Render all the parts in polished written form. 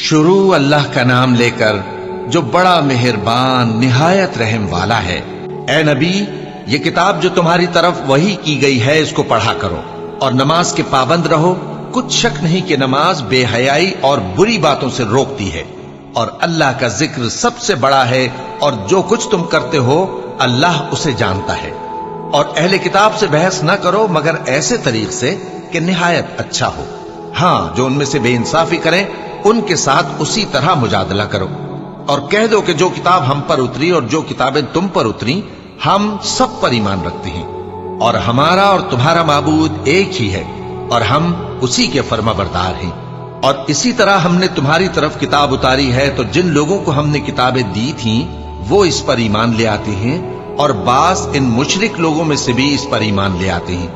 شروع اللہ کا نام لے کر جو بڑا مہربان نہایت رحم والا ہے۔ اے نبی، یہ کتاب جو تمہاری طرف وحی کی گئی ہے اس کو پڑھا کرو اور نماز کے پابند رہو۔ کچھ شک نہیں کہ نماز بے حیائی اور بری باتوں سے روکتی ہے، اور اللہ کا ذکر سب سے بڑا ہے، اور جو کچھ تم کرتے ہو اللہ اسے جانتا ہے۔ اور اہل کتاب سے بحث نہ کرو مگر ایسے طریق سے کہ نہایت اچھا ہو۔ ہاں، جو ان میں سے بے انصافی کریں ان کے ساتھ اسی طرح مجادلہ کرو، اور کہہ دو کہ جو کتاب ہم پر اتری اور جو کتابیں تم پر اتری ہم سب پر ایمان رکھتے ہیں، اور ہمارا اور تمہارا معبود ایک ہی ہے، اور ہم اسی کے فرما بردار ہیں۔ اور اسی طرح ہم نے تمہاری طرف کتاب اتاری ہے تو جن لوگوں کو ہم نے کتابیں دی تھیں وہ اس پر ایمان لے آتے ہیں، اور بعض ان مشرک لوگوں میں سے بھی اس پر ایمان لے آتے ہیں،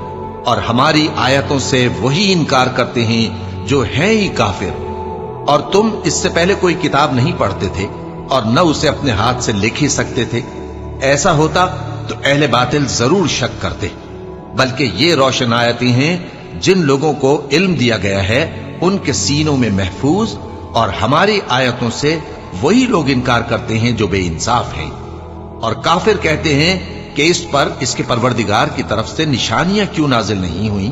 اور ہماری آیتوں سے وہی انکار کرتے ہیں جو ہیں ہی کافر۔ اور تم اس سے پہلے کوئی کتاب نہیں پڑھتے تھے اور نہ اسے اپنے ہاتھ سے لکھ ہی سکتے تھے۔ ایسا ہوتا تو اہل باطل ضرور شک کرتے، بلکہ یہ روشن آیتیں ہیں جن لوگوں کو علم دیا گیا ہے ان کے سینوں میں محفوظ، اور ہماری آیتوں سے وہی لوگ انکار کرتے ہیں جو بے انصاف ہیں۔ اور کافر کہتے ہیں کہ اس پر اس کے پروردگار کی طرف سے نشانیاں کیوں نازل نہیں ہوئیں؟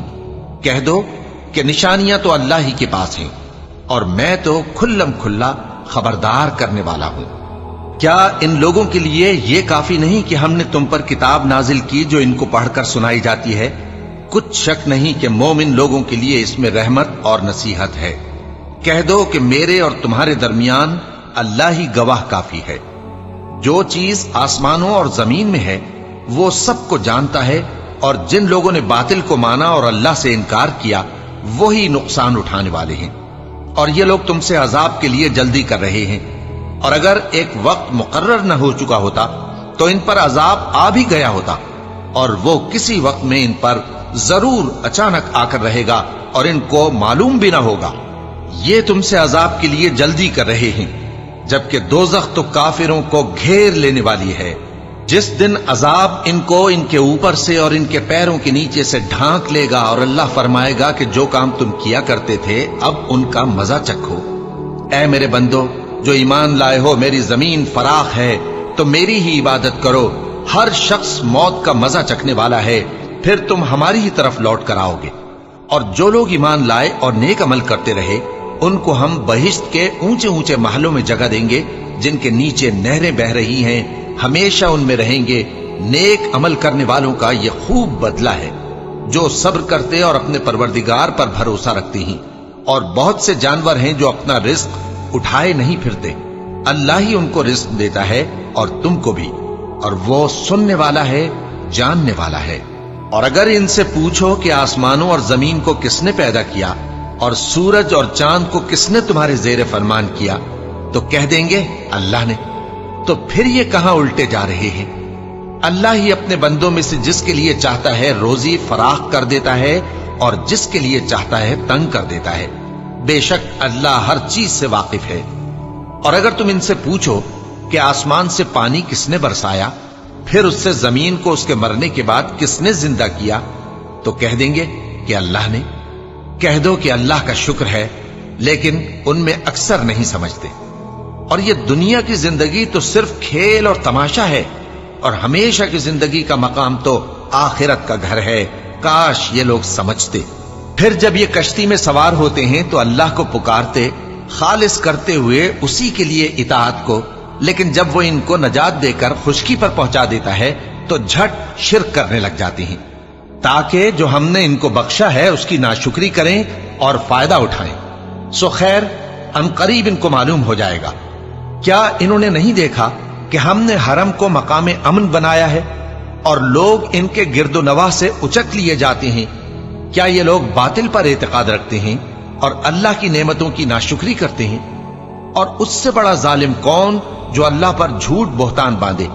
کہہ دو کہ نشانیاں تو اللہ ہی کے پاس ہیں، اور میں تو کھلم کھلا خبردار کرنے والا ہوں۔ کیا ان لوگوں کے لیے یہ کافی نہیں کہ ہم نے تم پر کتاب نازل کی جو ان کو پڑھ کر سنائی جاتی ہے؟ کچھ شک نہیں کہ مومن لوگوں کے لیے اس میں رحمت اور نصیحت ہے۔ کہہ دو کہ میرے اور تمہارے درمیان اللہ ہی گواہ کافی ہے۔ جو چیز آسمانوں اور زمین میں ہے وہ سب کو جانتا ہے، اور جن لوگوں نے باطل کو مانا اور اللہ سے انکار کیا وہی نقصان اٹھانے والے ہیں۔ اور یہ لوگ تم سے عذاب کے لیے جلدی کر رہے ہیں، اور اگر ایک وقت مقرر نہ ہو چکا ہوتا تو ان پر عذاب آ بھی گیا ہوتا، اور وہ کسی وقت میں ان پر ضرور اچانک آ کر رہے گا اور ان کو معلوم بھی نہ ہوگا۔ یہ تم سے عذاب کے لیے جلدی کر رہے ہیں، جبکہ دوزخ تو کافروں کو گھیر لینے والی ہے۔ جس دن عذاب ان کو ان کے اوپر سے اور ان کے پیروں کے نیچے سے ڈھانک لے گا، اور اللہ فرمائے گا کہ جو کام تم کیا کرتے تھے اب ان کا مزہ چکھو۔ اے میرے بندو جو ایمان لائے ہو، میری زمین فراخ ہے تو میری ہی عبادت کرو۔ ہر شخص موت کا مزہ چکھنے والا ہے، پھر تم ہماری ہی طرف لوٹ کر آؤ گے۔ اور جو لوگ ایمان لائے اور نیک عمل کرتے رہے ان کو ہم بہشت کے اونچے اونچے محلوں میں جگہ دیں گے جن کے نیچے نہریں بہ رہی ہیں، ہمیشہ ان میں رہیں گے۔ نیک عمل کرنے والوں کا یہ خوب بدلہ ہے جو صبر کرتے اور اپنے پروردگار پر بھروسہ رکھتے ہیں۔ اور بہت سے جانور ہیں جو اپنا رزق اٹھائے نہیں پھرتے، اللہ ہی ان کو رزق دیتا ہے اور تم کو بھی، اور وہ سننے والا ہے، جاننے والا ہے۔ اور اگر ان سے پوچھو کہ آسمانوں اور زمین کو کس نے پیدا کیا اور سورج اور چاند کو کس نے تمہارے زیر فرمان کیا، تو کہہ دیں گے اللہ نے۔ تو پھر یہ کہاں الٹے جا رہے ہیں؟ اللہ ہی اپنے بندوں میں سے جس کے لیے چاہتا ہے روزی فراخ کر دیتا ہے، اور جس کے لیے چاہتا ہے تنگ کر دیتا ہے۔ بے شک اللہ ہر چیز سے واقف ہے۔ اور اگر تم ان سے پوچھو کہ آسمان سے پانی کس نے برسایا، پھر اس سے زمین کو اس کے مرنے کے بعد کس نے زندہ کیا، تو کہہ دیں گے کہ اللہ نے۔ کہہ دو کہ اللہ کا شکر ہے، لیکن ان میں اکثر نہیں سمجھتے۔ اور یہ دنیا کی زندگی تو صرف کھیل اور تماشا ہے، اور ہمیشہ کی زندگی کا مقام تو آخرت کا گھر ہے۔ کاش یہ لوگ سمجھتے۔ پھر جب یہ کشتی میں سوار ہوتے ہیں تو اللہ کو پکارتے، خالص کرتے ہوئے اسی کے لیے اطاعت کو، لیکن جب وہ ان کو نجات دے کر خشکی پر پہنچا دیتا ہے تو جھٹ شرک کرنے لگ جاتے ہیں، تاکہ جو ہم نے ان کو بخشا ہے اس کی ناشکری کریں اور فائدہ اٹھائیں۔ سو خیر ان قریب ان کو معلوم ہو جائے گا۔ کیا انہوں نے نہیں دیکھا کہ ہم نے حرم کو مقام امن بنایا ہے اور لوگ ان کے گرد و نواح سے اچک لیے جاتے ہیں؟ کیا یہ لوگ باطل پر اعتقاد رکھتے ہیں اور اللہ کی نعمتوں کی ناشکری کرتے ہیں؟ اور اس سے بڑا ظالم کون جو اللہ پر جھوٹ بہتان باندھے،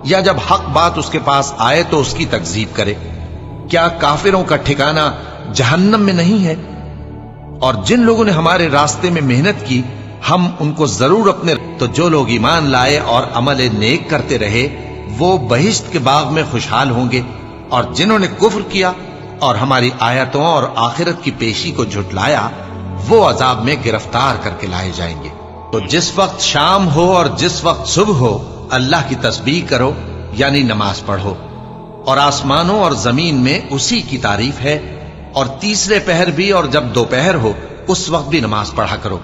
یا جب حق بات اس کے پاس آئے تو اس کی تکذیب کرے؟ کیا کافروں کا ٹھکانہ جہنم میں نہیں ہے؟ اور جن لوگوں نے ہمارے راستے میں محنت کی ہم ان کو ضرور اپنے، تو جو لوگ ایمان لائے اور عمل نیک کرتے رہے وہ بہشت کے باغ میں خوشحال ہوں گے، اور جنہوں نے کفر کیا اور ہماری آیتوں اور آخرت کی پیشی کو جھٹلایا وہ عذاب میں گرفتار کر کے لائے جائیں گے۔ تو جس وقت شام ہو اور جس وقت صبح ہو اللہ کی تسبیح کرو یعنی نماز پڑھو، اور آسمانوں اور زمین میں اسی کی تعریف ہے، اور تیسرے پہر بھی اور جب دوپہر ہو اس وقت بھی نماز پڑھا کرو۔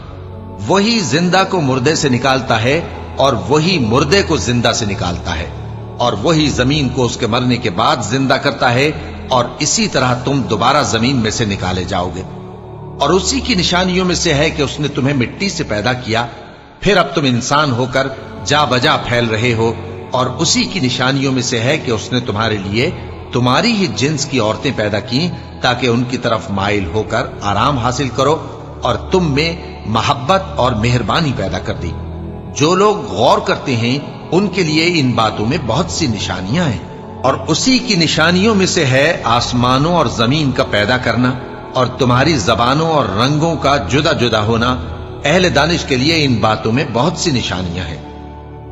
وہی زندہ کو مردے سے نکالتا ہے اور وہی مردے کو زندہ سے نکالتا ہے، اور وہی زمین کو اس کے مرنے کے بعد زندہ کرتا ہے، اور اسی طرح تم دوبارہ زمین میں سے نکالے جاؤ گے۔ اور اسی کی نشانیوں میں سے ہے کہ اس نے تمہیں مٹی سے پیدا کیا، پھر اب تم انسان ہو کر جا بجا پھیل رہے ہو، اور اسی کی نشانیوں میں سے ہے کہ اس نے تمہارے لیے تمہاری ہی جنس کی عورتیں پیدا کی تاکہ ان کی طرف مائل ہو کر آرام حاصل کرو، اور تم میں محبت اور مہربانی پیدا کر دی۔ جو لوگ غور کرتے ہیں ان کے لیے ان باتوں میں بہت سی نشانیاں ہیں۔ اور اسی کی نشانیوں میں سے ہے آسمانوں اور زمین کا پیدا کرنا، اور تمہاری زبانوں اور رنگوں کا جدا جدا ہونا۔ اہل دانش کے لیے ان باتوں میں بہت سی نشانیاں ہیں۔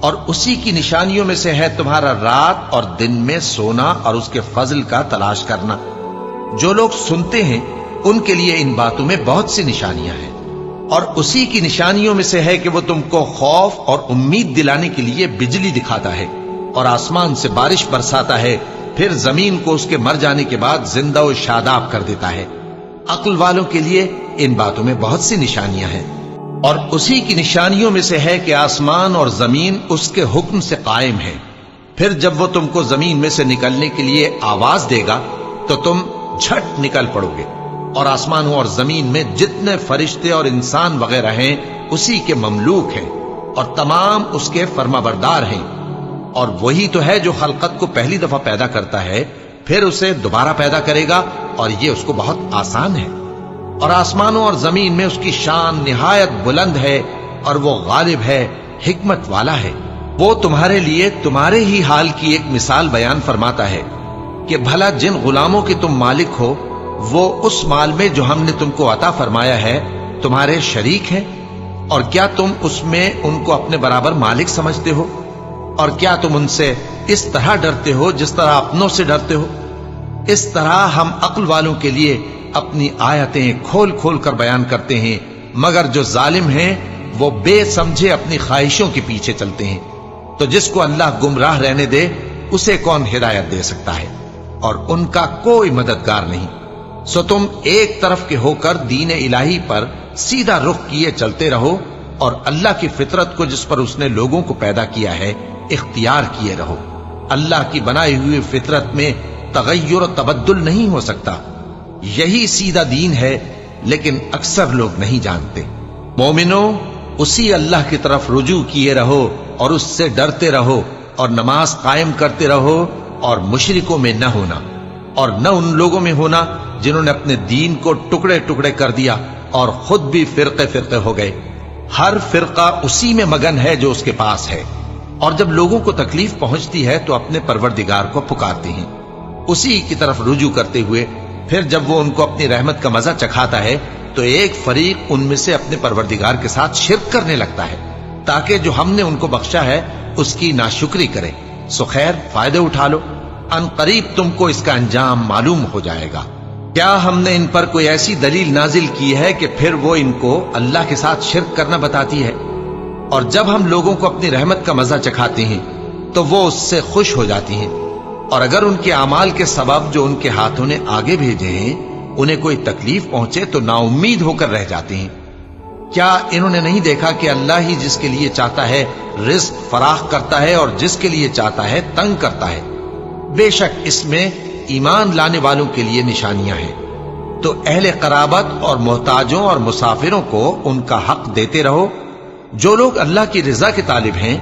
اور اسی کی نشانیوں میں سے ہے تمہارا رات اور دن میں سونا اور اس کے فضل کا تلاش کرنا۔ جو لوگ سنتے ہیں ان کے لیے ان باتوں میں بہت سی نشانیاں ہیں۔ اور اسی کی نشانیوں میں سے ہے کہ وہ تم کو خوف اور امید دلانے کے لیے بجلی دکھاتا ہے، اور آسمان سے بارش برساتا ہے، پھر زمین کو اس کے مر جانے کے بعد زندہ و شاداب کر دیتا ہے۔ عقل والوں کے لیے ان باتوں میں بہت سی نشانیاں ہیں۔ اور اسی کی نشانیوں میں سے ہے کہ آسمان اور زمین اس کے حکم سے قائم ہے، پھر جب وہ تم کو زمین میں سے نکلنے کے لیے آواز دے گا تو تم جھٹ نکل پڑو گے۔ اور آسمانوں اور زمین میں جتنے فرشتے اور انسان وغیرہ ہیں اسی کے مملوک ہیں، اور تمام اس کے فرما بردار ہیں۔ اور وہی تو ہے جو خلقت کو پہلی دفعہ پیدا کرتا ہے، پھر اسے دوبارہ پیدا کرے گا، اور یہ اس کو بہت آسان ہے۔ اور آسمانوں اور زمین میں اس کی شان نہایت بلند ہے، اور وہ غالب ہے، حکمت والا ہے۔ وہ تمہارے لیے تمہارے ہی حال کی ایک مثال بیان فرماتا ہے کہ بھلا جن غلاموں کے تم مالک ہو وہ اس مال میں جو ہم نے تم کو عطا فرمایا ہے تمہارے شریک ہیں، اور کیا تم اس میں ان کو اپنے برابر مالک سمجھتے ہو؟ اور کیا تم ان سے اس طرح ڈرتے ہو جس طرح اپنوں سے ڈرتے ہو؟ اس طرح ہم عقل والوں کے لیے اپنی آیتیں کھول کھول کر بیان کرتے ہیں، مگر جو ظالم ہیں وہ بے سمجھے اپنی خواہشوں کے پیچھے چلتے ہیں۔ تو جس کو اللہ گمراہ رہنے دے اسے کون ہدایت دے سکتا ہے؟ اور ان کا کوئی مددگار نہیں۔ سو تم ایک طرف کے ہو کر دین الہی پر سیدھا رخ کیے چلتے رہو، اور اللہ کی فطرت کو جس پر اس نے لوگوں کو پیدا کیا ہے اختیار کیے رہو۔ اللہ کی بنائی ہوئی فطرت میں تغیر و تبدل نہیں ہو سکتا۔ یہی سیدھا دین ہے، لیکن اکثر لوگ نہیں جانتے۔ مومنو، اسی اللہ کی طرف رجوع کیے رہو اور اس سے ڈرتے رہو، اور نماز قائم کرتے رہو، اور مشرکوں میں نہ ہونا، اور نہ ان لوگوں میں ہونا جنہوں نے اپنے دین کو ٹکڑے ٹکڑے کر دیا اور خود بھی فرقے فرقے ہو گئے۔ ہر فرقہ اسی میں مگن ہے جو اس کے پاس ہے، اور جب لوگوں کو تکلیف پہنچتی ہے تو اپنے پروردگار کو پکارتے ہیں، اسی کی طرف رجوع کرتے ہوئے پھر جب وہ ان کو اپنی رحمت کا مزہ چکھاتا ہے تو ایک فریق ان میں سے اپنے پروردگار کے ساتھ شرک کرنے لگتا ہے تاکہ جو ہم نے ان کو بخشا ہے اس کی ناشکری کرے۔ سو خیر، فائدے اٹھا لو، ان قریب تم کو اس کا انجام معلوم ہو جائے گا۔ کیا ہم نے ان پر کوئی ایسی دلیل نازل کی ہے کہ پھر وہ ان کو اللہ کے ساتھ شرک کرنا بتاتی ہے؟ اور جب ہم لوگوں کو اپنی رحمت کا مزہ چکھاتے ہیں تو وہ اس سے خوش ہو جاتی ہیں، اور اگر ان کے اعمال کے سبب جو ان کے ہاتھوں نے آگے بھیجے ہیں انہیں کوئی تکلیف پہنچے تو نا امید ہو کر رہ جاتے ہیں۔ کیا انہوں نے نہیں دیکھا کہ اللہ ہی جس کے لیے چاہتا ہے رزق فراخ کرتا ہے اور جس کے لیے چاہتا ہے تنگ کرتا ہے؟ بے شک اس میں ایمان لانے والوں کے لیے نشانیاں ہیں۔ تو اہل قرابت اور محتاجوں اور مسافروں کو ان کا حق دیتے رہو۔ جو لوگ اللہ کی رضا کے طالب ہیں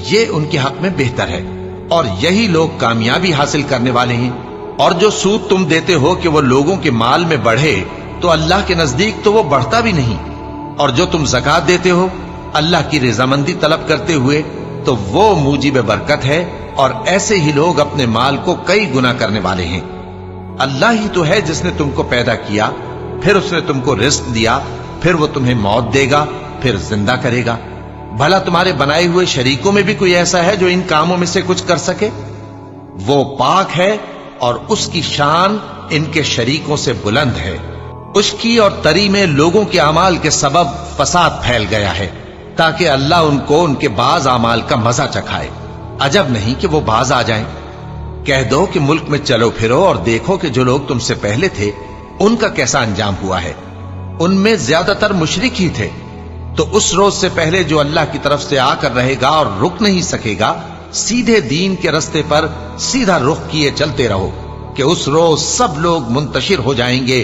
یہ ان کے حق میں بہتر ہے، اور یہی لوگ کامیابی حاصل کرنے والے ہیں۔ اور جو سود تم دیتے ہو کہ وہ لوگوں کے مال میں بڑھے تو اللہ کے نزدیک تو وہ بڑھتا بھی نہیں، اور جو تم زکوٰۃ دیتے ہو اللہ کی رضامندی طلب کرتے ہوئے تو وہ موجب برکت ہے، اور ایسے ہی لوگ اپنے مال کو کئی گنا کرنے والے ہیں۔ اللہ ہی تو ہے جس نے تم کو پیدا کیا، پھر اس نے تم کو رزق دیا، پھر وہ تمہیں موت دے گا، پھر زندہ کرے گا۔ بھلا تمہارے بنائے ہوئے شریکوں میں بھی کوئی ایسا ہے جو ان کاموں میں سے کچھ کر سکے؟ وہ پاک ہے اور اس کی شان ان کے شریکوں سے بلند ہے۔ خشکی اور تری میں لوگوں کے اعمال کے سبب فساد پھیل گیا ہے، تاکہ اللہ ان کو ان کے بعض اعمال کا مزہ چکھائے۔ عجب نہیں کہ وہ باز آ جائیں۔ کہہ دو کہ ملک میں چلو پھرو اور دیکھو کہ جو لوگ تم سے پہلے تھے ان کا کیسا انجام ہوا ہے۔ ان میں زیادہ تر مشرک ہی تھے۔ تو اس روز سے پہلے جو اللہ کی طرف سے آ کر رہے گا اور رک نہیں سکے گا، سیدھے دین کے رستے پر سیدھا رخ کیے چلتے رہو کہ اس روز سب لوگ منتشر ہو جائیں گے۔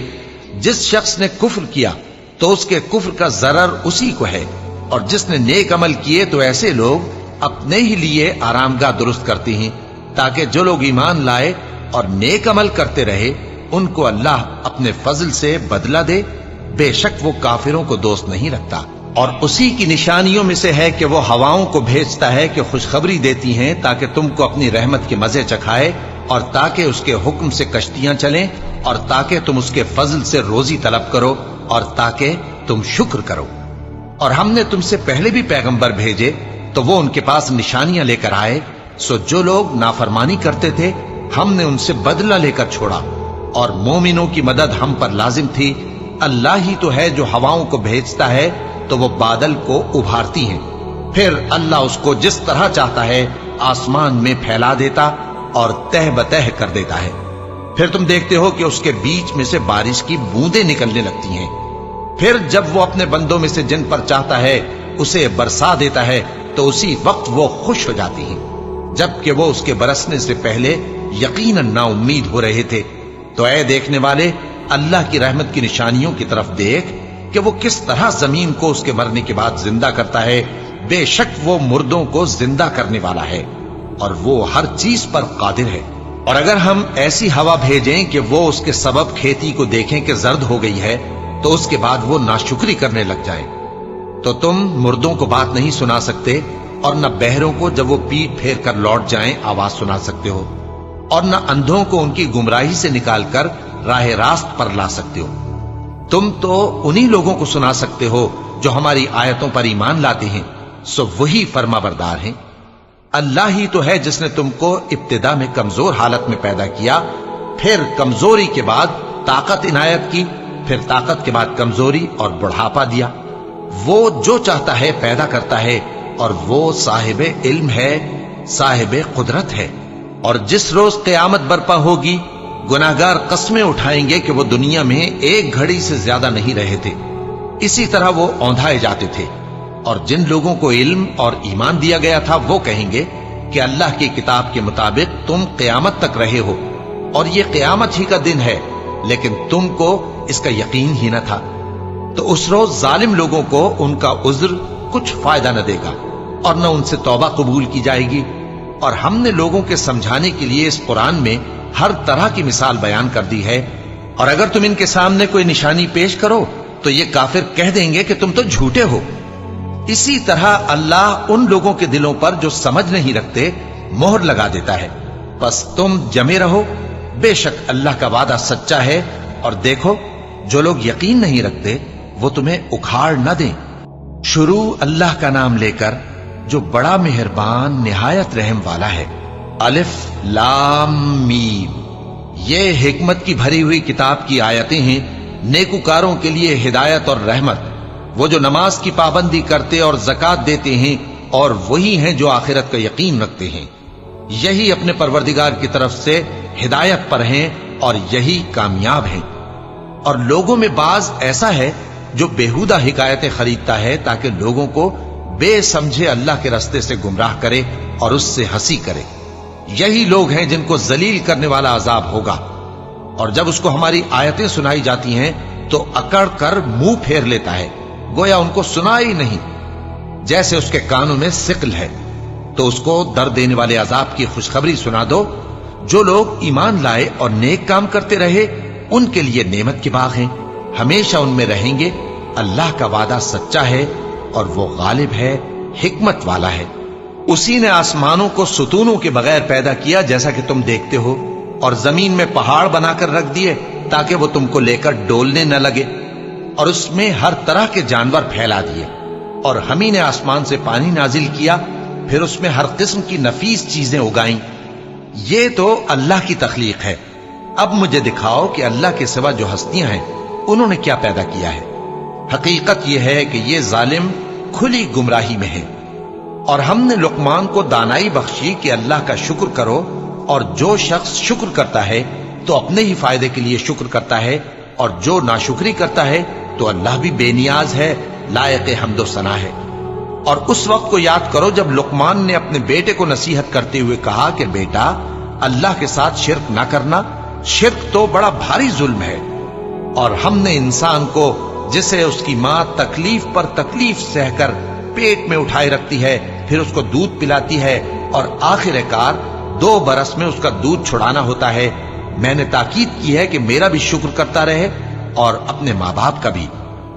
جس شخص نے کفر کیا تو اس کے کفر کا ضرر اسی کو ہے، اور جس نے نیک عمل کیے تو ایسے لوگ اپنے ہی لیے آرامگاہ درست کرتے ہیں، تاکہ جو لوگ ایمان لائے اور نیک عمل کرتے رہے ان کو اللہ اپنے فضل سے بدلہ دے۔ بے شک وہ کافروں کو دوست نہیں رکھتا۔ اور اسی کی نشانیوں میں سے ہے کہ وہ ہواؤں کو بھیجتا ہے کہ خوشخبری دیتی ہیں تاکہ تم کو اپنی رحمت کے مزے چکھائے، اور تاکہ اس کے حکم سے کشتیاں چلیں، اور تاکہ تم اس کے فضل سے روزی طلب کرو، اور تاکہ تم شکر کرو۔ اور ہم نے تم سے پہلے بھی پیغمبر بھیجے تو وہ ان کے پاس نشانیاں لے کر آئے، سو جو لوگ نافرمانی کرتے تھے ہم نے ان سے بدلہ لے کر چھوڑا، اور مومنوں کی مدد ہم پر لازم تھی۔ اللہ ہی تو ہے جو ہواؤں کو بھیجتا ہے تو وہ بادل کو ابھارتی ہیں، پھر اللہ اس کو جس طرح چاہتا ہے آسمان میں پھیلا دیتا اور تہ بتہ کر دیتا ہے۔ پھر تم دیکھتے ہو کہ اس کے بیچ میں سے بارش کی بوندیں نکلنے لگتی ہیں، پھر جب وہ اپنے بندوں میں سے جن پر چاہتا ہے اسے برسا دیتا ہے تو اسی وقت وہ خوش ہو جاتی ہیں، جبکہ وہ اس کے برسنے سے پہلے یقیناً نا امید ہو رہے تھے۔ تو اے دیکھنے والے، اللہ کی رحمت کی نشانیوں کی طرف دیکھ کہ وہ کس طرح زمین کو اس کے مرنے کے بعد زندہ کرتا ہے۔ بے شک وہ مردوں کو زندہ کرنے والا ہے اور وہ ہر چیز پر قادر ہے۔ اور اگر ہم ایسی ہوا بھیجیں کہ وہ اس کے سبب کھیتی کو دیکھیں کہ زرد ہو گئی ہے تو اس کے بعد وہ ناشکری کرنے لگ جائیں، تو تم مردوں کو بات نہیں سنا سکتے، اور نہ بہروں کو جب وہ پیٹ پھیر کر لوٹ جائیں آواز سنا سکتے ہو، اور نہ اندھوں کو ان کی گمراہی سے نکال کر راہ راست پر لا سکتے ہو۔ تم تو انہی لوگوں کو سنا سکتے ہو جو ہماری آیتوں پر ایمان لاتے ہیں، سو وہی فرما بردار ہیں۔ اللہ ہی تو ہے جس نے تم کو ابتدا میں کمزور حالت میں پیدا کیا، پھر کمزوری کے بعد طاقت عنایت کی، پھر طاقت کے بعد کمزوری اور بڑھاپا دیا۔ وہ جو چاہتا ہے پیدا کرتا ہے، اور وہ صاحب علم ہے، صاحب قدرت ہے۔ اور جس روز قیامت برپا ہوگی گناہگار قسمیں اٹھائیں گے کہ وہ دنیا میں ایک گھڑی سے زیادہ نہیں رہے تھے، اسی طرح وہ اوندھائے جاتے تھے۔ اور جن لوگوں کو علم اور ایمان دیا گیا تھا وہ کہیں گے کہ اللہ کی کتاب کے مطابق تم قیامت تک رہے ہو، اور یہ قیامت ہی کا دن ہے، لیکن تم کو اس کا یقین ہی نہ تھا۔ تو اس روز ظالم لوگوں کو ان کا عذر کچھ فائدہ نہ دے گا، اور نہ ان سے توبہ قبول کی جائے گی۔ اور ہم نے لوگوں کے سمجھانے کے لیے اس قرآن میں ہر طرح کی مثال بیان کر دی ہے، اور اگر تم ان کے سامنے کوئی نشانی پیش کرو تو یہ کافر کہہ دیں گے کہ تم تو جھوٹے ہو۔ اسی طرح اللہ ان لوگوں کے دلوں پر جو سمجھ نہیں رکھتے مہر لگا دیتا ہے۔ بس تم جمے رہو، بے شک اللہ کا وعدہ سچا ہے، اور دیکھو جو لوگ یقین نہیں رکھتے وہ تمہیں اکھاڑ نہ دیں۔ شروع اللہ کا نام لے کر جو بڑا مہربان نہایت رحم والا ہے۔ الف لام میم، یہ حکمت کی بھری ہوئی کتاب کی آیتیں ہیں، نیکوکاروں کے لیے ہدایت اور رحمت، وہ جو نماز کی پابندی کرتے اور زکوٰۃ دیتے ہیں، اور وہی ہیں جو آخرت کا یقین رکھتے ہیں، یہی اپنے پروردگار کی طرف سے ہدایت پر ہیں اور یہی کامیاب ہیں۔ اور لوگوں میں بعض ایسا ہے جو بےہودہ حکایتیں خریدتا ہے تاکہ لوگوں کو بے سمجھے اللہ کے رستے سے گمراہ کرے اور اس سے ہنسی کرے۔ یہی لوگ ہیں جن کو ذلیل کرنے والا عذاب ہوگا، اور جب اس کو ہماری آیتیں سنائی جاتی ہیں تو اکڑ کر منہ پھیر لیتا ہے، گویا ان کو سنا ہی نہیں، جیسے اس کے کانوں میں ثقل ہے۔ تو اس کو درد دینے والے عذاب کی خوشخبری سنا دو۔ جو لوگ ایمان لائے اور نیک کام کرتے رہے ان کے لیے نعمت کے باغ ہیں، ہمیشہ ان میں رہیں گے۔ اللہ کا وعدہ سچا ہے اور وہ غالب ہے، حکمت والا ہے۔ اسی نے آسمانوں کو ستونوں کے بغیر پیدا کیا جیسا کہ تم دیکھتے ہو، اور زمین میں پہاڑ بنا کر رکھ دیے تاکہ وہ تم کو لے کر ڈولنے نہ لگے، اور اس میں ہر طرح کے جانور پھیلا دیے۔ اور ہم ہی نے آسمان سے پانی نازل کیا، پھر اس میں ہر قسم کی نفیس چیزیں اگائیں۔ یہ تو اللہ کی تخلیق ہے۔ اب مجھے دکھاؤ کہ اللہ کے سوا جو ہستیاں ہیں انہوں نے کیا پیدا کیا ہے۔ حقیقت یہ ہے کہ یہ ظالم کھلی گمراہی میں ہیں۔ اور ہم نے لقمان کو دانائی بخشی کہ اللہ کا شکر کرو، اور جو شخص شکر کرتا ہے تو اپنے ہی فائدے کے لیے شکر کرتا ہے، اور جو ناشکری کرتا ہے تو اللہ بھی بے نیاز ہے، لائق حمد و ثنا ہے۔ اور اس وقت کو یاد کرو جب لقمان نے اپنے بیٹے کو نصیحت کرتے ہوئے کہا کہ بیٹا، اللہ کے ساتھ شرک نہ کرنا، شرک تو بڑا بھاری ظلم ہے۔ اور ہم نے انسان کو، جسے اس کی ماں تکلیف پر تکلیف سہ کر پیٹ میں اٹھائے رکھتی ہے، پھر اس کو دودھ پلاتی ہے، اور آخر کار 2 برس میں اس کا دودھ چھڑانا ہوتا ہے، میں نے تاکید کی ہے کہ میرا بھی شکر کرتا رہے اور اپنے ماں باپ کا بھی،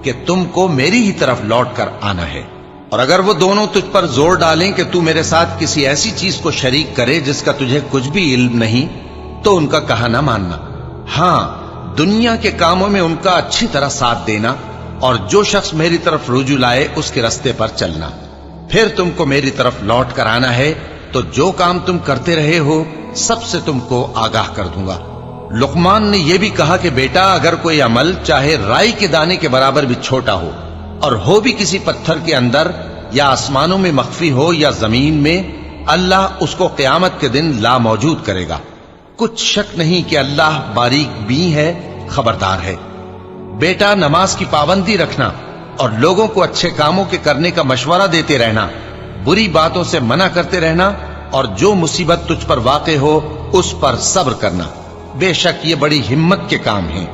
کہ تم کو میری ہی طرف لوٹ کر آنا ہے۔ اور اگر وہ دونوں تجھ پر زور ڈالیں کہ تو میرے ساتھ کسی ایسی چیز کو شریک کرے جس کا تجھے کچھ بھی علم نہیں، تو ان کا کہا نہ ماننا، ہاں دنیا کے کاموں میں ان کا اچھی طرح ساتھ دینا، اور جو شخص میری طرف رجوع لائے اس کے رستے پر چلنا، پھر تم کو میری طرف لوٹ کر آنا ہے، تو جو کام تم کرتے رہے ہو سب سے تم کو آگاہ کر دوں گا۔ لقمان نے یہ بھی کہا کہ بیٹا، اگر کوئی عمل چاہے رائی کے دانے کے برابر بھی چھوٹا ہو، اور ہو بھی کسی پتھر کے اندر یا آسمانوں میں مخفی ہو یا زمین میں، اللہ اس کو قیامت کے دن لا موجود کرے گا۔ کچھ شک نہیں کہ اللہ باریک بین ہے، خبردار ہے۔ بیٹا، نماز کی پابندی رکھنا اور لوگوں کو اچھے کاموں کے کرنے کا مشورہ دیتے رہنا، بری باتوں سے منع کرتے رہنا، اور جو مصیبت تجھ پر واقع ہو اس پر صبر کرنا، بے شک یہ بڑی ہمت کے کام ہیں۔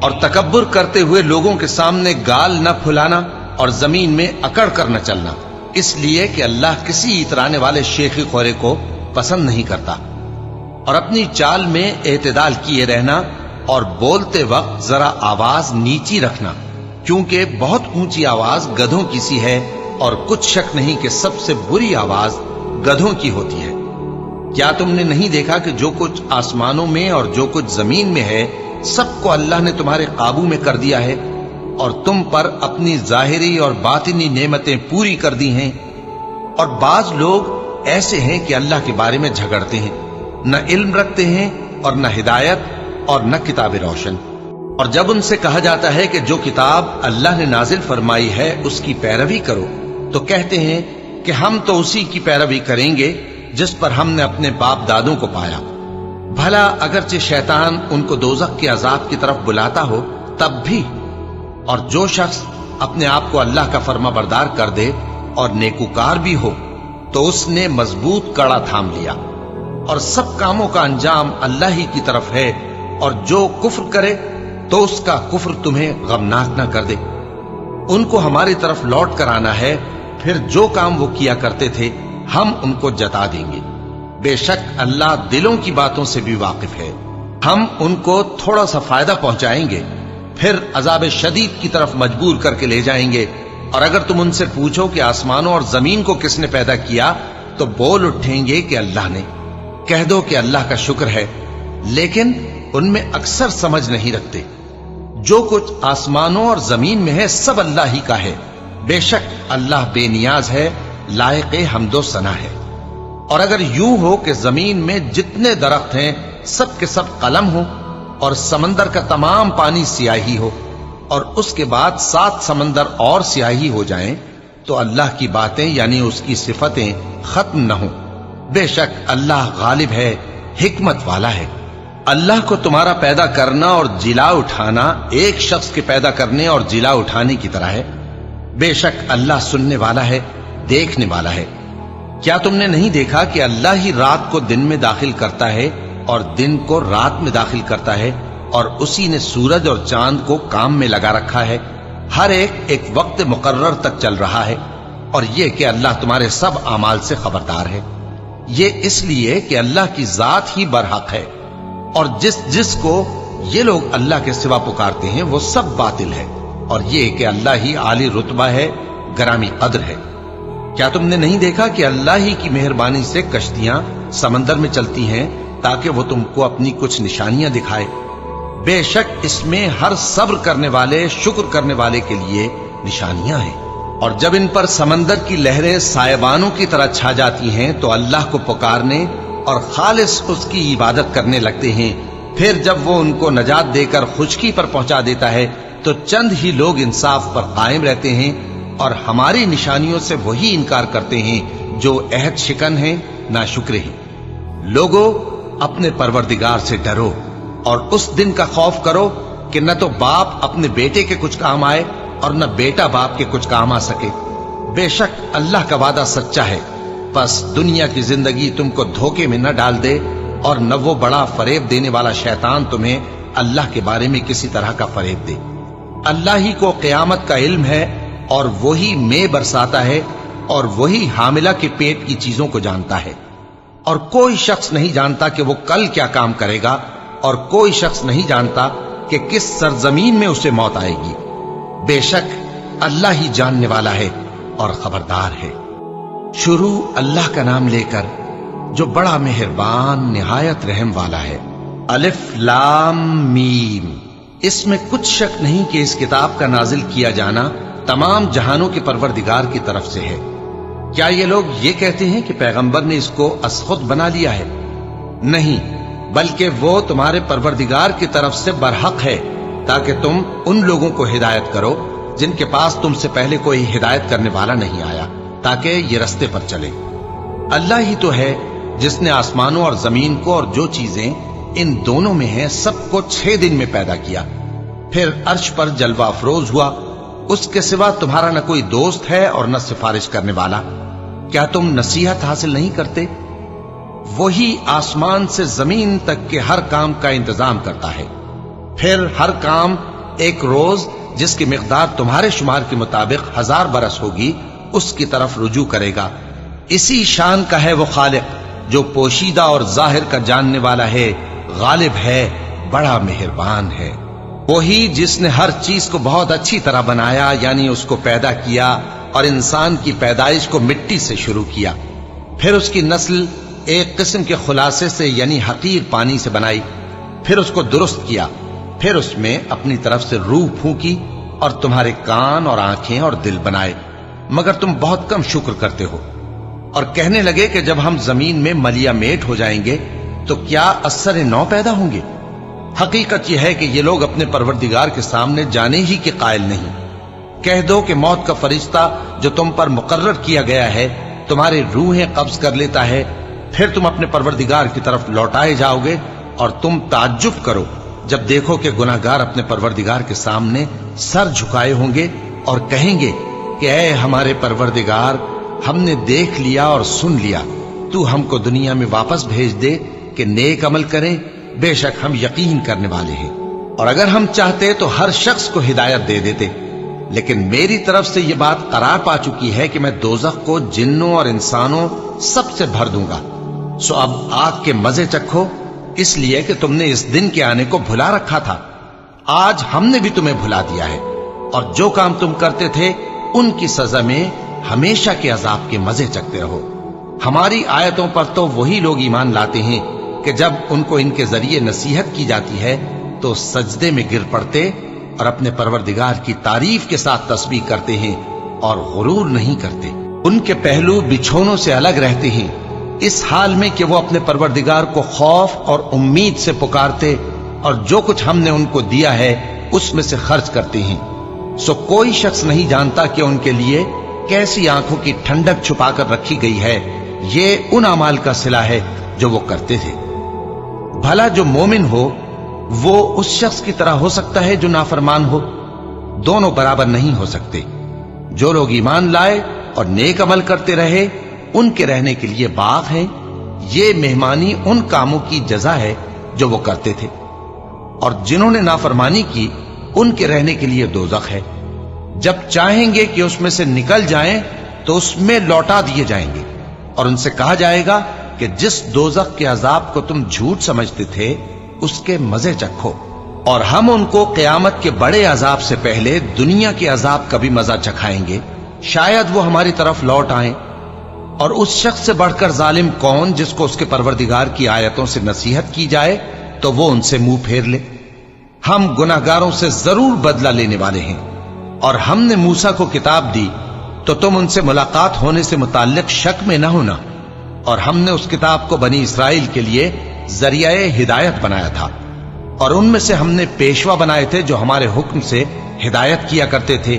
اور تکبر کرتے ہوئے لوگوں کے سامنے گال نہ پھلانا اور زمین میں اکڑ کر نہ چلنا، اس لیے کہ اللہ کسی اترانے والے شیخی خورے کو پسند نہیں کرتا۔ اور اپنی چال میں اعتدال کیے رہنا، اور بولتے وقت ذرا آواز نیچی رکھنا، کیونکہ بہت اونچی آواز گدھوں کی سی ہے، اور کچھ شک نہیں کہ سب سے بری آواز گدھوں کی ہوتی ہے۔ کیا تم نے نہیں دیکھا کہ جو کچھ آسمانوں میں اور جو کچھ زمین میں ہے سب کو اللہ نے تمہارے قابو میں کر دیا ہے، اور تم پر اپنی ظاہری اور باطنی نعمتیں پوری کر دی ہیں؟ اور بعض لوگ ایسے ہیں کہ اللہ کے بارے میں جھگڑتے ہیں، نہ علم رکھتے ہیں اور نہ ہدایت اور نہ کتاب روشن۔ اور جب ان سے کہا جاتا ہے کہ جو کتاب اللہ نے نازل فرمائی ہے اس کی پیروی کرو، تو کہتے ہیں کہ ہم تو اسی کی پیروی کریں گے جس پر ہم نے اپنے باپ دادوں کو پایا۔ بھلا اگرچہ شیطان ان کو دوزخ کے عذاب کی طرف بلاتا ہو تب بھی۔ اور جو شخص اپنے آپ کو اللہ کا فرما بردار کر دے اور نیکوکار بھی ہو تو اس نے مضبوط کڑا تھام لیا، اور سب کاموں کا انجام اللہ ہی کی طرف ہے۔ اور جو کفر کرے تو اس کا کفر تمہیں غمناک نہ کر دے۔ ان کو ہماری طرف لوٹ کر آنا ہے، پھر جو کام وہ کیا کرتے تھے ہم ان کو جتا دیں گے۔ بے شک اللہ دلوں کی باتوں سے بھی واقف ہے۔ ہم ان کو تھوڑا سا فائدہ پہنچائیں گے، پھر عذاب شدید کی طرف مجبور کر کے لے جائیں گے۔ اور اگر تم ان سے پوچھو کہ آسمانوں اور زمین کو کس نے پیدا کیا، تو بول اٹھیں گے کہ اللہ نے۔ کہہ دو کہ اللہ کا شکر ہے، لیکن ان میں اکثر سمجھ نہیں رکھتے۔ جو کچھ آسمانوں اور زمین میں ہے سب اللہ ہی کا ہے، بے شک اللہ بے نیاز ہے، لائق حمد و ثنا ہے۔ اور اگر یوں ہو کہ زمین میں جتنے درخت ہیں سب کے سب قلم ہو، اور سمندر کا تمام پانی سیاہی ہو، اور اس کے بعد 7 سمندر اور سیاہی ہو جائیں، تو اللہ کی باتیں یعنی اس کی صفتیں ختم نہ ہوں۔ بے شک اللہ غالب ہے، حکمت والا ہے۔ اللہ کو تمہارا پیدا کرنا اور جلا اٹھانا ایک شخص کے پیدا کرنے اور جلا اٹھانے کی طرح ہے۔ بے شک اللہ سننے والا ہے، دیکھنے والا ہے۔ کیا تم نے نہیں دیکھا کہ اللہ ہی رات کو دن میں داخل کرتا ہے اور دن کو رات میں داخل کرتا ہے، اور اسی نے سورج اور چاند کو کام میں لگا رکھا ہے، ہر ایک وقت مقرر تک چل رہا ہے۔ اور یہ کہ اللہ تمہارے سب اعمال سے خبردار ہے۔ یہ اس لیے کہ اللہ کی ذات ہی برحق ہے، اور جس کو یہ لوگ اللہ کے سوا پکارتے ہیں وہ سب باطل ہے، اور یہ کہ اللہ ہی عالی رتبہ ہے، گرامی قدر ہے۔ کیا تم نے نہیں دیکھا کہ اللہ ہی کی مہربانی سے کشتیاں سمندر میں چلتی ہیں تاکہ وہ تم کو اپنی کچھ نشانیاں دکھائے؟ بے شک اس میں ہر صبر کرنے والے، شکر کرنے والے کے لیے نشانیاں ہیں۔ اور جب ان پر سمندر کی لہریں سائبانوں کی طرح چھا جاتی ہیں تو اللہ کو پکارنے اور خالص اس کی عبادت کرنے لگتے ہیں، پھر جب وہ ان کو نجات دے کر خشکی پر پہنچا دیتا ہے تو چند ہی لوگ انصاف پر قائم رہتے ہیں، اور ہماری نشانیوں سے وہی انکار کرتے ہیں جو عہد شکن ہیں، ناشکرے ہیں۔ لوگو، اپنے پروردگار سے ڈرو اور اس دن کا خوف کرو کہ نہ تو باپ اپنے بیٹے کے کچھ کام آئے اور نہ بیٹا باپ کے کچھ کام آ سکے۔ بے شک اللہ کا وعدہ سچا ہے، پس دنیا کی زندگی تم کو دھوکے میں نہ ڈال دے اور نہ وہ بڑا فریب دینے والا شیطان تمہیں اللہ کے بارے میں کسی طرح کا فریب دے۔ اللہ ہی کو قیامت کا علم ہے اور وہی میں برساتا ہے اور وہی حاملہ کے پیٹ کی چیزوں کو جانتا ہے، اور کوئی شخص نہیں جانتا کہ وہ کل کیا کام کرے گا، اور کوئی شخص نہیں جانتا کہ کس سرزمین میں اسے موت آئے گی۔ بے شک اللہ ہی جاننے والا ہے اور خبردار ہے۔ شروع اللہ کا نام لے کر جو بڑا مہربان نہایت رحم والا ہے۔ الف لام میم۔ اس میں کچھ شک نہیں کہ اس کتاب کا نازل کیا جانا تمام جہانوں کے پروردگار کی طرف سے ہے۔ کیا یہ لوگ یہ کہتے ہیں کہ پیغمبر نے اس کو از خود بنا لیا ہے؟ نہیں، بلکہ وہ تمہارے پروردگار کی طرف سے برحق ہے، تاکہ تم ان لوگوں کو ہدایت کرو جن کے پاس تم سے پہلے کوئی ہدایت کرنے والا نہیں آیا، تاکہ یہ رستے پر چلے۔ اللہ ہی تو ہے جس نے آسمانوں اور زمین کو اور جو چیزیں ان دونوں میں ہیں سب کو 6 دن میں پیدا کیا، پھر عرش پر جلوہ افروز ہوا۔ اس کے سوا تمہارا نہ کوئی دوست ہے اور نہ سفارش کرنے والا۔ کیا تم نصیحت حاصل نہیں کرتے؟ وہی آسمان سے زمین تک کے ہر کام کا انتظام کرتا ہے، پھر ہر کام ایک روز جس کی مقدار تمہارے شمار کے مطابق 1000 برس ہوگی اس کی طرف رجوع کرے گا۔ اسی شان کا ہے وہ خالق جو پوشیدہ اور ظاہر کا جاننے والا ہے، غالب ہے، بڑا مہربان ہے۔ وہی جس نے ہر چیز کو بہت اچھی طرح بنایا، یعنی اس کو پیدا کیا اور انسان کی پیدائش کو مٹی سے شروع کیا، پھر اس کی نسل ایک قسم کے خلاصے سے یعنی حقیر پانی سے بنائی، پھر اس کو درست کیا، پھر اس میں اپنی طرف سے روح پھونکی اور تمہارے کان اور آنکھیں اور دل بنائے، مگر تم بہت کم شکر کرتے ہو۔ اور کہنے لگے کہ جب ہم زمین میں ملیا میٹ ہو جائیں گے تو کیا اثر نو پیدا ہوں گے؟ حقیقت یہ ہے کہ یہ لوگ اپنے پروردگار کے سامنے جانے ہی کے قائل نہیں۔ کہہ دو کہ موت کا فرشتہ جو تم پر مقرر کیا گیا ہے تمہاری روحیں قبض کر لیتا ہے، پھر تم اپنے پروردگار کی طرف لوٹائے جاؤ گے، اور تم تعجب کرو جب دیکھو کہ گناہگار اپنے پروردگار کے سامنے سر جھکائے ہوں گے اور کہیں گے کہ اے ہمارے پروردگار، ہم نے دیکھ لیا اور سن لیا، تو ہم کو دنیا میں واپس بھیج دے کہ نیک عمل کریں، بے شک ہم یقین کرنے والے ہیں۔ اور اگر ہم چاہتے تو ہر شخص کو ہدایت دے دیتے، لیکن میری طرف سے یہ بات قرار پا چکی ہے کہ میں دوزخ کو جنوں اور انسانوں سب سے بھر دوں گا، سو اب آگ کے مزے چکھو، اس لیے کہ تم نے اس دن کے آنے کو بھلا رکھا تھا۔ آج ہم نے بھی تمہیں بھلا دیا ہے، اور جو کام تم کرتے تھے ان کی سزا میں ہمیشہ کے عذاب کے مزے چکتے رہو۔ ہماری آیتوں پر تو وہی لوگ ایمان لاتے ہیں کہ جب ان کو ان کے ذریعے نصیحت کی جاتی ہے تو سجدے میں گر پڑتے اور اپنے پروردگار کی تعریف کے ساتھ تسبیح کرتے ہیں اور غرور نہیں کرتے۔ ان کے پہلو بچھونوں سے الگ رہتے ہیں، اس حال میں کہ وہ اپنے پروردگار کو خوف اور امید سے پکارتے اور جو کچھ ہم نے ان کو دیا ہے اس میں سے خرچ کرتے ہیں۔ سو کوئی شخص نہیں جانتا کہ ان کے لیے کیسی آنکھوں کی ٹھنڈک چھپا کر رکھی گئی ہے، یہ ان اعمال کا صلہ ہے جو وہ کرتے تھے۔ بھلا جو مومن ہو وہ اس شخص کی طرح ہو سکتا ہے جو نافرمان ہو؟ دونوں برابر نہیں ہو سکتے۔ جو لوگ ایمان لائے اور نیک عمل کرتے رہے ان کے رہنے کے لیے باغ ہیں، یہ مہمانی ان کاموں کی جزا ہے جو وہ کرتے تھے، اور جنہوں نے نافرمانی کی ان کے رہنے کے لیے دوزخ ہے، جب چاہیں گے کہ اس میں سے نکل جائیں تو اس میں لوٹا دیے جائیں گے، اور ان سے کہا جائے گا کہ جس دوزخ کے عذاب کو تم جھوٹ سمجھتے تھے اس کے مزے چکھو، اور ہم ان کو قیامت کے بڑے عذاب سے پہلے دنیا کے عذاب کا بھی مزہ چکھائیں گے، شاید وہ ہماری طرف لوٹ آئیں۔ اور اس شخص سے بڑھ کر ظالم کون جس کو اس کے پروردگار کی آیتوں سے نصیحت کی جائے تو وہ ان سے منہ پھیر لے۔ ہم گناہگاروں سے ضرور بدلہ لینے والے ہیں، اور ہم نے موسیٰ کو کتاب دی تو تم ان سے ملاقات ہونے سے متعلق شک میں نہ ہونا، اور ہم نے اس کتاب کو بنی اسرائیل کے لیے ذریعہ ہدایت بنایا تھا، اور ان میں سے ہم نے پیشوا بنائے تھے جو ہمارے حکم سے ہدایت کیا کرتے تھے،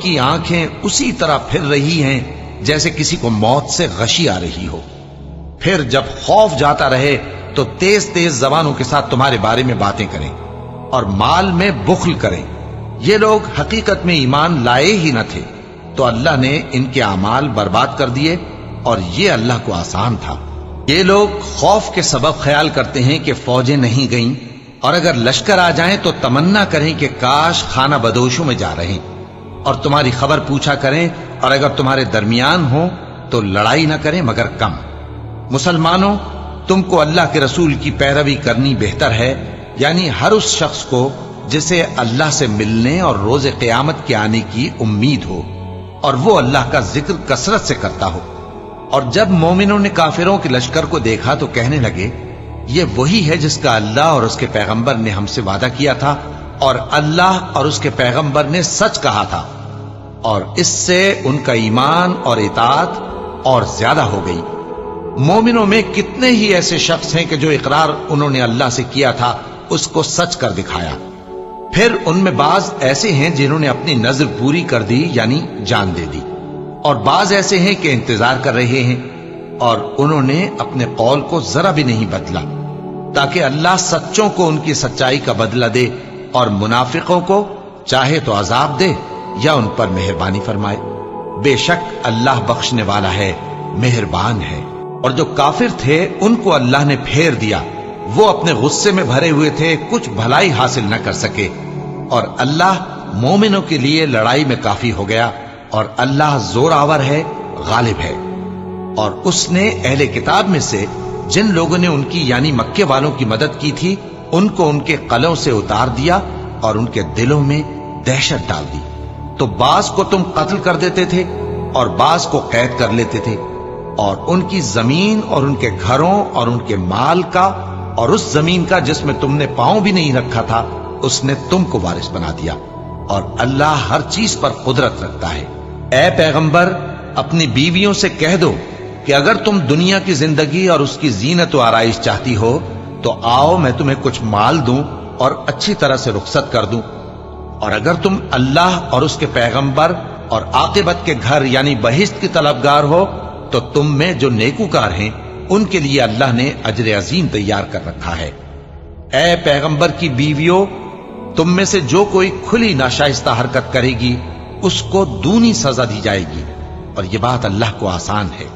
کی آنکھیں اسی طرح پھر رہی ہیں جیسے کسی کو موت سے غشی آ رہی ہو۔ پھر جب خوف جاتا رہے تو تیز تیز زبانوں کے ساتھ تمہارے بارے میں باتیں کریں اور مال میں بخل کریں۔ یہ لوگ حقیقت میں ایمان لائے ہی نہ تھے، تو اللہ نے ان کے اعمال برباد کر دیے، اور یہ اللہ کو آسان تھا۔ یہ لوگ خوف کے سبب خیال کرتے ہیں کہ فوجیں نہیں گئیں، اور اگر لشکر آ جائیں تو تمنا کریں کہ کاش خانہ بدوشوں میں جا رہے، اور تمہاری خبر پوچھا کریں، اور اگر تمہارے درمیان ہو تو لڑائی نہ کریں مگر کم۔ مسلمانوں، تم کو اللہ کے رسول کی پیروی کرنی بہتر ہے، یعنی ہر اس شخص کو جسے اللہ سے ملنے اور روز قیامت کے آنے کی امید ہو، اور وہ اللہ کا ذکر کثرت سے کرتا ہو۔ اور جب مومنوں نے کافروں کے لشکر کو دیکھا تو کہنے لگے، یہ وہی ہے جس کا اللہ اور اس کے پیغمبر نے ہم سے وعدہ کیا تھا، اور اللہ اور اس کے پیغمبر نے سچ کہا تھا، اور اس سے ان کا ایمان اور اطاعت اور زیادہ ہو گئی۔ مومنوں میں کتنے ہی ایسے شخص ہیں کہ جو اقرار انہوں نے اللہ سے کیا تھا اس کو سچ کر دکھایا۔ پھر ان میں بعض ایسے ہیں جنہوں نے اپنی نظر پوری کر دی، یعنی جان دے دی، اور بعض ایسے ہیں کہ انتظار کر رہے ہیں، اور انہوں نے اپنے قول کو ذرا بھی نہیں بدلا، تاکہ اللہ سچوں کو ان کی سچائی کا بدلہ دے، اور منافقوں کو چاہے تو عذاب دے یا ان پر مہربانی فرمائے۔ بے شک اللہ بخشنے والا ہے، مہربان ہے۔ اور جو کافر تھے ان کو اللہ نے پھیر دیا، وہ اپنے غصے میں بھرے ہوئے تھے، کچھ بھلائی حاصل نہ کر سکے، اور اللہ مومنوں کے لیے لڑائی میں کافی ہو گیا، اور اللہ زور آور ہے، غالب ہے۔ اور اس نے اہل کتاب میں سے جن لوگوں نے ان کی یعنی مکے والوں کی مدد کی تھی ان کو ان کے قلعوں سے اتار دیا اور ان کے دلوں میں دہشت ڈال دی، تو بعض کو تم قتل کر دیتے تھے اور بعض کو قید کر لیتے تھے، اور ان کی زمین اور ان کے گھروں اور ان کے مال کا اور اس زمین کا جس میں تم نے پاؤں بھی نہیں رکھا تھا اس نے تم کو وارث بنا دیا، اور اللہ ہر چیز پر قدرت رکھتا ہے۔ اے پیغمبر، اپنی بیویوں سے کہہ دو کہ اگر تم دنیا کی زندگی اور اس کی زینت و آرائش چاہتی ہو تو آؤ میں تمہیں کچھ مال دوں اور اچھی طرح سے رخصت کر دوں، اور اگر تم اللہ اور اس کے پیغمبر اور عاقبت کے گھر یعنی بہشت کی طلبگار ہو تو تم میں جو نیکوکار ہیں ان کے لیے اللہ نے اجر عظیم تیار کر رکھا ہے۔ اے پیغمبر کی بیویوں، تم میں سے جو کوئی کھلی ناشائستہ حرکت کرے گی اس کو دونی سزا دی جائے گی، اور یہ بات اللہ کو آسان ہے۔